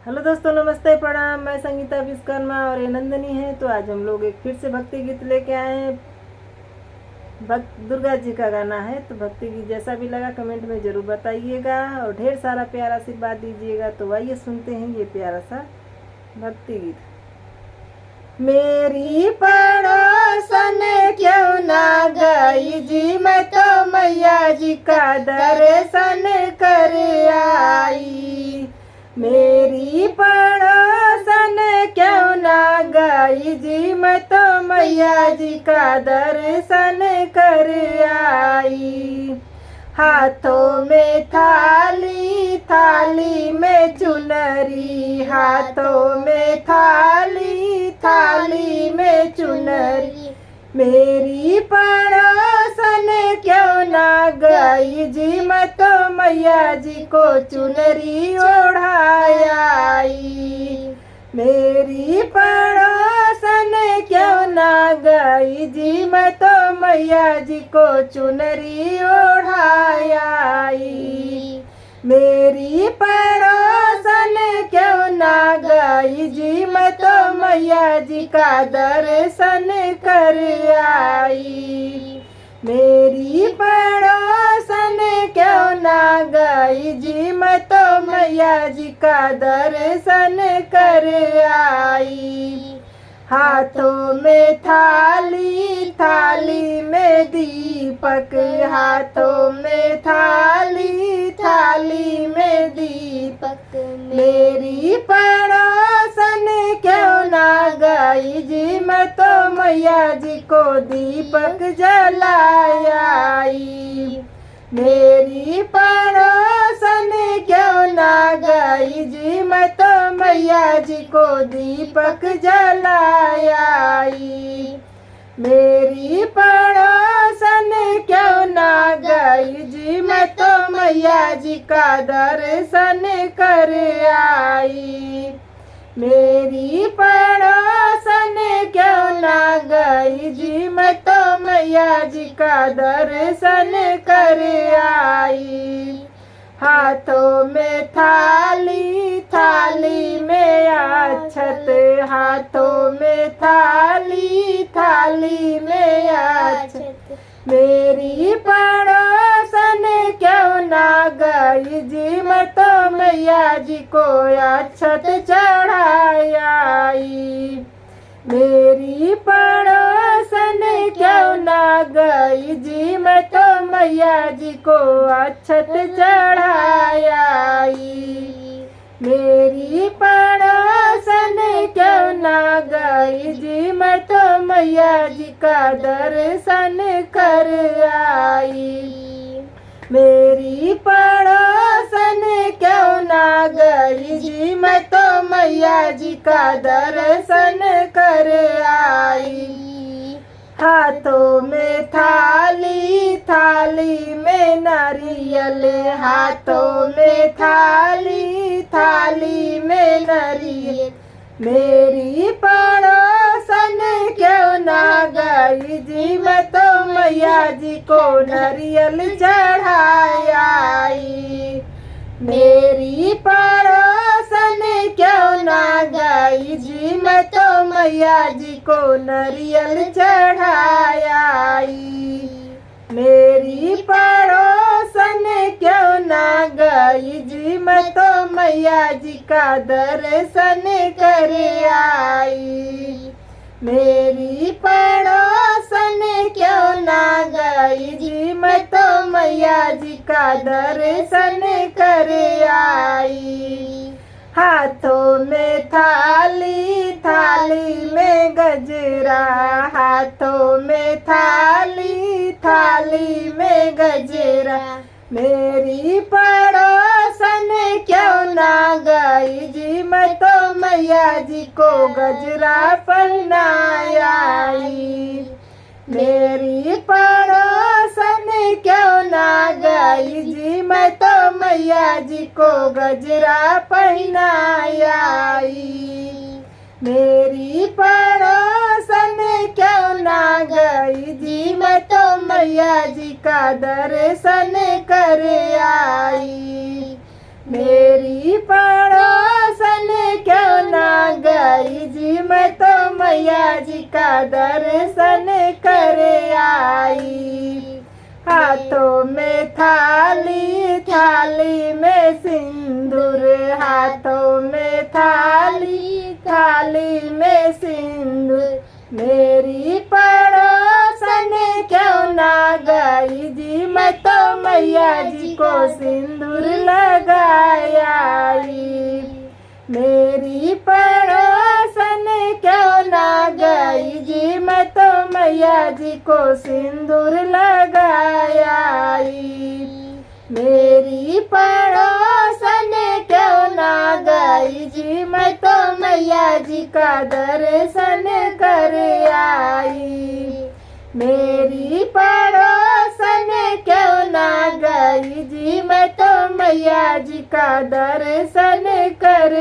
Hello दोस्तों, नमस्ते, प्रणाम। मैं संगीता विश्वकर्मा और ये नंदनी है। तो आज हम लोग एक फिर से भक्ति गीत लेके आए हैं। भक्त दुर्गा जी का गाना है। तो भक्ति गीत जैसा भी लगा कमेंट में ज़रूर बताइएगा और ढेर सारा प्यारा आशीर्वाद दीजिएगा। तो आइए सुनते हैं ये प्यारा सा भक्ति गीत। मेरी पड़ोसन क्यों ना गई जी, मैं तो मैया जी का दर्शन कर आई। मेरी पड़ोसन क्यों ना गई जी, मैं तो मैया जी का दर्शन कर आई। हाथों में थाली, थाली में चुनरी, हाथों में थाली, थाली में चुनरी। मेरी पड़ोसन क्यों ना गई जी, मैं तो मैया जी को चुनरी ओढ़ाई। मेरी पड़ोसन क्यों ना गई जी, मैं तो मैया जी को चुनरी ओढ़ाई। मेरी पड़ोसन क्यों ना गई जी, मैं तो मैया जी का दर्शन कर आई। मेरी पड़ोसन क्यों ना गई जी, मैं तो मैया जी का दर्शन कर आई। हाथों में थाली, थाली में दीपक, हाथों में थाली, थाली में दीपक। मेरी पड़ोसन क्यों ना गई जी, मैं तो मैया जी को दीपक जलाई। मेरी पड़ोसन क्यों ना गई जी, मैं तो मैया जी को दीपक जलाई। मेरी पड़ोसन क्यों ना गई जी, मैं तो मैया जी का दर्शन कर आई। मेरी पड़ोसन क्यों ना गई जी, मैं तो मैया जी का दर्शन कर आई। हाथों में थाली, थाली में अक्षत, हाथों में थाली, थाली में अक्षत। मेरी पड़ोसन क्यों ना गई जी, मैं तो मैया जी को अक्षत चढ़ाई। मेरी पड़ोसन क्यों ना गई जी, मैं तो मैया जी को अक्षत चढ़ाई। मेरी पड़ोसन क्यों ना गई जी, मैं तो मैया जी का दर्शन कर आई। मेरी पड़ोसन क्यों ना गई जी, मैं तो मैया जी का दर्शन कर आई। हाथों में थाली, थाली में नारियल, हाथों में थाली, थाली में नारियल। मेरी पड़ोसन क्यों ना गई जी, मैं तो मैया जी को नारियल चढ़ाई। मेरी पड़ोसन क्यों ना गई जी, मैं तो मैया जी को नारियल चढ़ाई। मेरी पड़ोसन क्यों ना गई जी, मैं तो मैया जी का दर्शन कर आई। मेरी पड़ोसन क्यों ना गई जी, मैं तो मैया जी का दर्शन कर आई। हाथों में थाली, थाली में गजरा, हाथों में थाली, थाली में गजरा। मेरी पड़ोसन क्यों ना गई जी, मैं तो मैया जी को गजरा पहनाई। मेरी पड़ोसन क्यों ना गई जी, मैं तो मैया जी को गजरा पहनाई। मेरी पड़ोसन क्यों ना गई जी, मैं तो मैया जी का दर्शन कर आई। मेरी पड़ोसन मैया जी का दर्शन कर आई। हाथों में थाली, थाली में सिंदूर, हाथों में थाली, थाली में सिंदूर। मेरी पड़ोसन क्यों ना गई जी, मैं तो मैया जी को सिंदूर लगाई। मेरी पड़ोसन क्यों ना गई जी, मैं तो मैया जी को सिंदूर लगाई। मेरी पड़ोसन क्यों ना गई जी, मैं तो मैया जी का दर्शन कर आई। मेरी पड़ोसन क्यों ना गई जी, मैं तो मैया जी का दर्शन कर